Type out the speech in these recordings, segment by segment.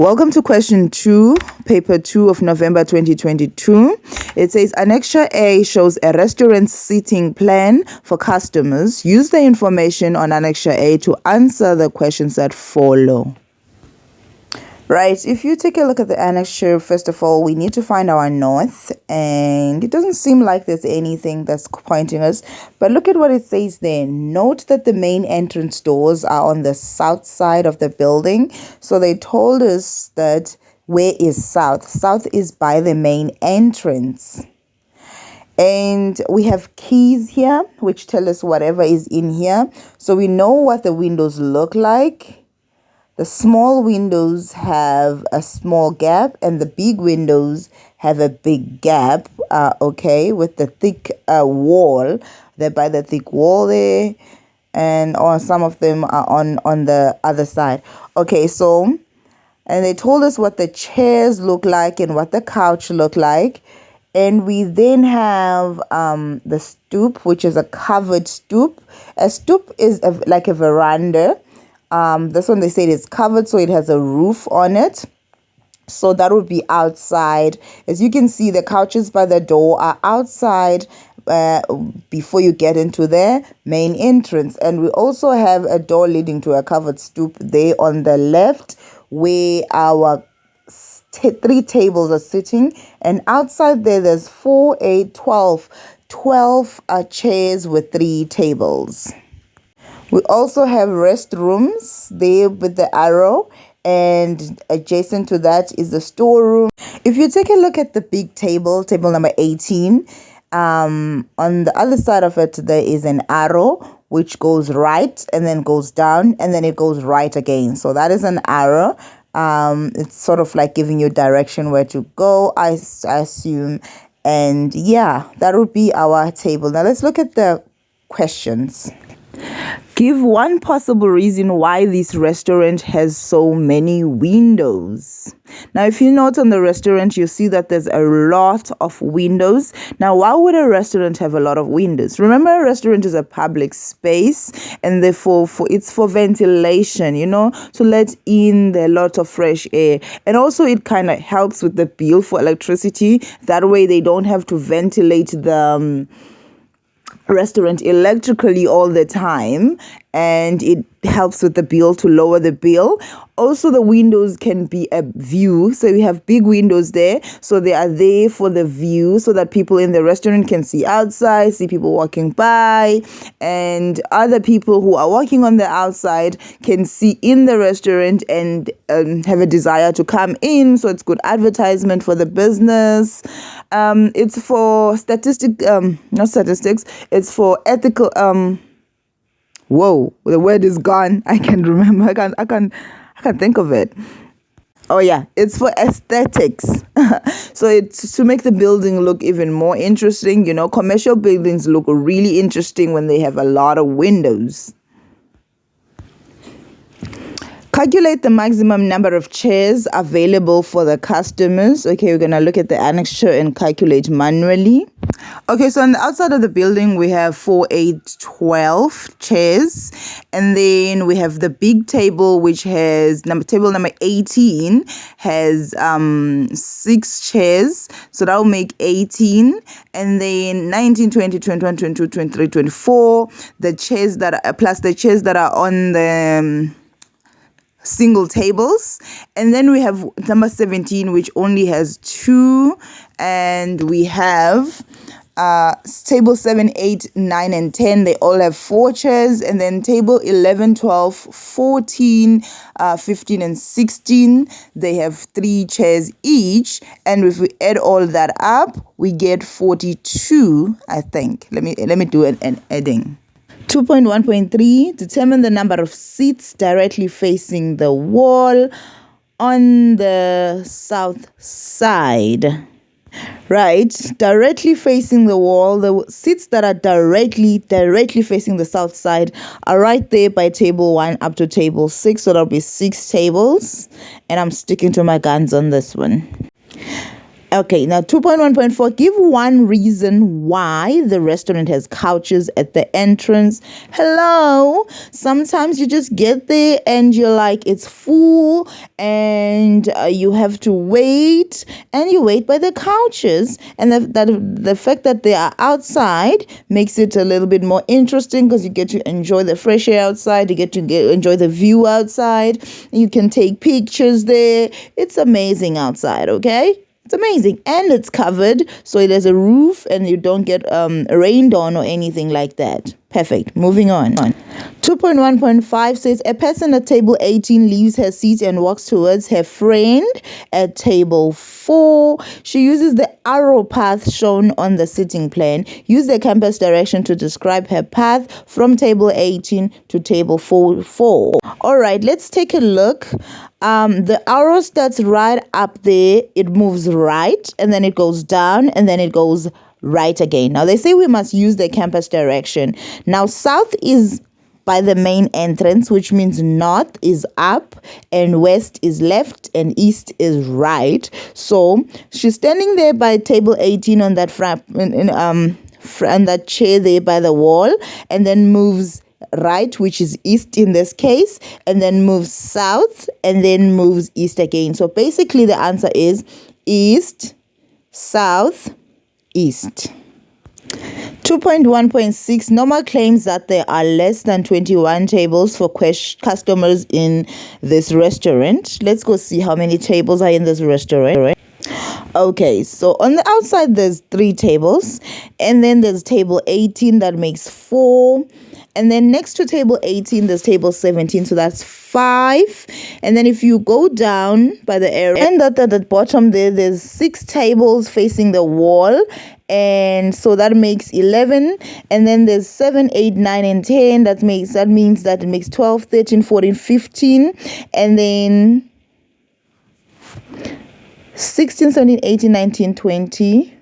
Welcome to question 2, paper 2 of November 2022. It says Annexure A shows a restaurant seating plan for customers. Use the information on Annexure A to answer the questions that follow. Right, if you take a look at the annexure, first of all, we need to find our north, and it doesn't seem like there's anything that's pointing us, but look at what it says there. Note that the main entrance doors are on the south side of the building. So they told us that where is south? South is by the main entrance. And we have keys here, which tell us whatever is in here. So we know what the windows look like. The small windows have a small gap and the big windows have a big gap, okay, with the thick wall. They're by the thick wall there, and or some of them are on the other side. Okay, so, and they told us what the chairs look like and what the couch look like. And we then have the stoop, which is a covered stoop. A stoop is like a veranda. This one they said is covered, so it has a roof on it. So that would be outside. As you can see, the couches by the door are outside before you get into the main entrance. And we also have a door leading to a covered stoop there on the left, where our 3 tables are sitting. And outside there's 4, 8, 12 chairs with 3 tables. We also have restrooms there with the arrow, and adjacent to that is the storeroom. If you take a look at the big table number 18, on the other side of it there is an arrow which goes right and then goes down and then it goes right again. So that is an arrow. It's sort of like giving you direction where to go, I assume. And yeah, that would be our table. Now let's look at the questions. Give one possible reason why this restaurant has so many windows. Now, if you note on the restaurant, you see that there's a lot of windows. Now, why would a restaurant have a lot of windows? Remember, a restaurant is a public space, and therefore it's for ventilation, to let in the lot of fresh air. And also it kind of helps with the bill for electricity. That way they don't have to ventilate the restaurant electrically all the time, and it helps with the bill, to lower the bill. Also, the windows can be a view, so we have big windows there, so they are there for the view, so that people in the restaurant can see outside, see people walking by, and other people who are walking on the outside can see in the restaurant and have a desire to come in. So it's good advertisement for the business. It's for not statistics, it's for ethical whoa, the word is gone. I can't remember. I can't think of it. Oh yeah, it's for aesthetics. So it's to make the building look even more interesting. Commercial buildings look really interesting when they have a lot of windows. Calculate the maximum number of chairs available for the customers. Okay, we're going to look at the annexure and calculate manually. Okay, so on the outside of the building, we have 4, 8, 12 chairs. And then we have the big table, which has table number 18 has 6 chairs. So that will make 18. And then 19, 20, 21, 22, 23, 24. The chairs that are, plus the chairs that are on the single tables. And then we have number 17, which only has 2, and we have table 7, 8, 9, and 10. They all have 4 chairs. And then table 11, 12, 14, 15, and 16, they have 3 chairs each. And if we add all that up, we get 42, I think. Let me do an adding. 2.1.3, determine the number of seats directly facing the wall on the south side. Right, directly facing the wall, the seats that are directly facing the south side are right there by table 1 up to table 6. So that'll be 6 tables, and I'm sticking to my guns on this one. Okay, now 2.1.4, give one reason why the restaurant has couches at the entrance. Hello, sometimes you just get there and you're like, it's full, and you have to wait, and you wait by the couches, and the fact that they are outside makes it a little bit more interesting, because you get to enjoy the fresh air outside, you get to enjoy the view outside, you can take pictures there. It's amazing outside, okay? It's amazing, and it's covered, so it has a roof and you don't get rained on or anything like that. Perfect. Moving on. 2.1.5 says a person at table 18 leaves her seat and walks towards her friend at table 4. She uses the arrow path shown on the sitting plan. Use the compass direction to describe her path from table 18 to table 4. All right, let's take a look. The arrow starts right up there. It moves right, and then it goes down, and then it goes right again. Now they say we must use the compass direction. Now south is by the main entrance, which means north is up and west is left and east is right. So she's standing there by table 18 on that that chair there by the wall, and then moves right, which is east in this case, and then moves south, and then moves east again. So basically the answer is east, south, east. 2.1.6, Norma claims that there are less than 21 tables for customers in this restaurant. Let's go see how many tables are in this restaurant. Okay, so on the outside there's 3 tables, and then there's table 18 that makes 4. And then next to table 18, there's table 17, so that's 5. And then if you go down by the area, and at the bottom there's 6 tables facing the wall, and so that makes 11. And then there's 7, 8, 9, and 10. That means that it makes 12, 13, 14, 15. And then 16, 17, 18, 19, 20.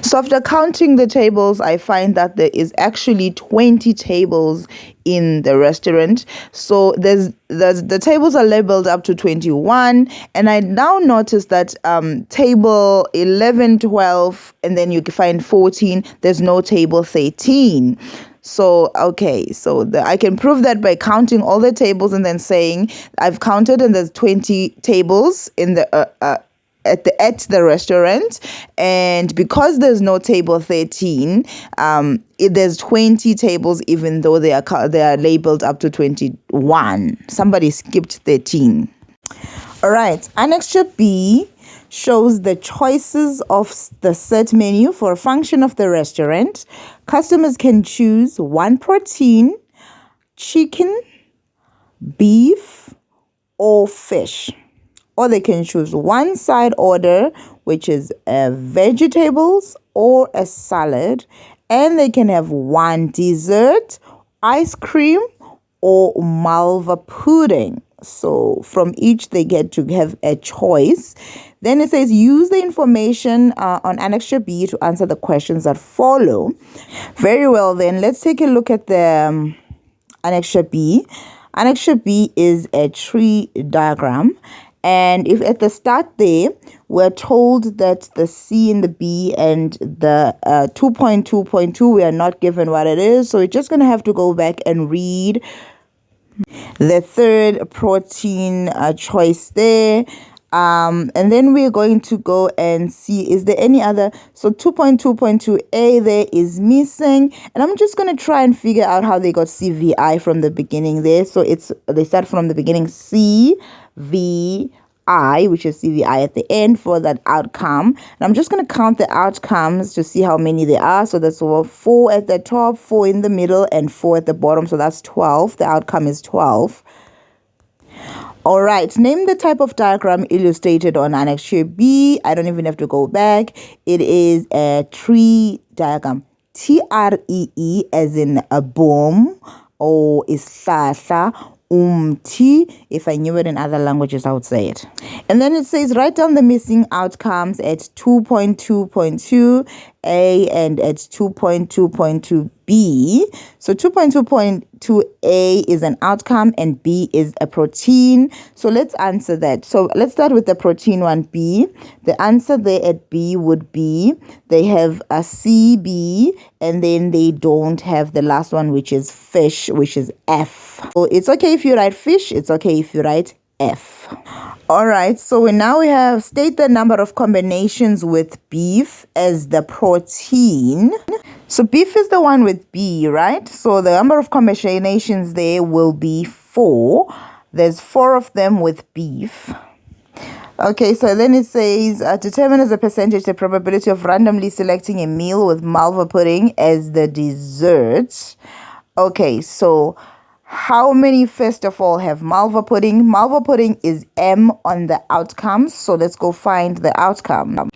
So after counting the tables, I find that there is actually 20 tables in the restaurant. So the tables are labeled up to 21, and I now notice that table 11, 12, and then you can find 14. There's no table 13. So okay, so I can prove that by counting all the tables and then saying I've counted and there's 20 tables in the at the restaurant, and because there's no table 13, there's 20 tables, even though they are labeled up to 21. Somebody skipped 13. All right, Annexure B shows the choices of the set menu for a function of the restaurant. Customers can choose 1 protein, chicken, beef, or fish. Or they can choose 1 side order, which is vegetables or a salad. And they can have 1 dessert, ice cream, or malva pudding. So from each, they get to have a choice. Then it says, use the information on Annexure B to answer the questions that follow. Very well, then. Let's take a look at the Annexure B. Annexure B is a tree diagram. And if at the start there, we're told that the C and the B and the 2.2.2, we are not given what it is. So we're just going to have to go back and read the third protein choice there. And then we're going to go and see, is there any other? So 2.2.2a there is missing, and I'm just going to try and figure out how they got CVI from the beginning there. So they start from the beginning, CVI, which is CVI at the end for that outcome. And I'm just going to count the outcomes to see how many there are. So that's 4 at the top, 4 in the middle, and 4 at the bottom. So that's 12. The outcome is 12. All right, name the type of diagram illustrated on Annexure B. I don't even have to go back. It is a tree diagram. TREE as in a boom, or isihlahla, umthi. If I knew it in other languages, I would say it. And then it says write down the missing outcomes at 2.2.2a and at 2.2.2b. So 2.2.2a is an outcome and b is a protein. So let's answer that. So let's start with the protein one, B. The answer there at B would be they have a CB and then they don't have the last one, which is fish, which is F. So it's okay if you write fish. It's okay if you write F. All right, so now we have state the number of combinations with beef as the protein. So beef is the one with B, right? So the number of combinations there will be 4. There's 4 of them with beef. Okay, so then it says determine as a percentage the probability of randomly selecting a meal with malva pudding as the dessert. Okay, so how many, first of all, have malva pudding? Malva pudding is M on the outcomes. So let's go find the outcome.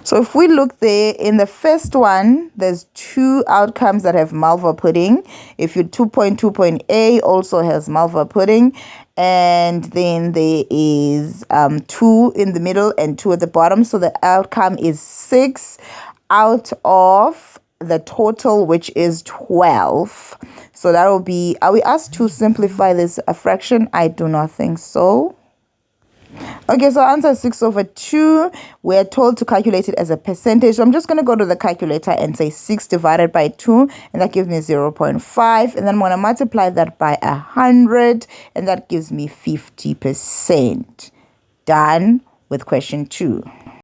So if we look there in the first one, there's 2 outcomes that have malva pudding. If you 2.2.A also has malva pudding. And then there is 2 in the middle and 2 at the bottom. So the outcome is 6 out of the total, which is 12. So that will be, are we asked to simplify this a fraction? I do not think so. Okay, so answer is 6/2. We're told to calculate it as a percentage. So I'm just going to go to the calculator and say 6 divided by 2, and that gives me 0.5. And then I'm going to multiply that by 100, and that gives me 50%. Done with question 2.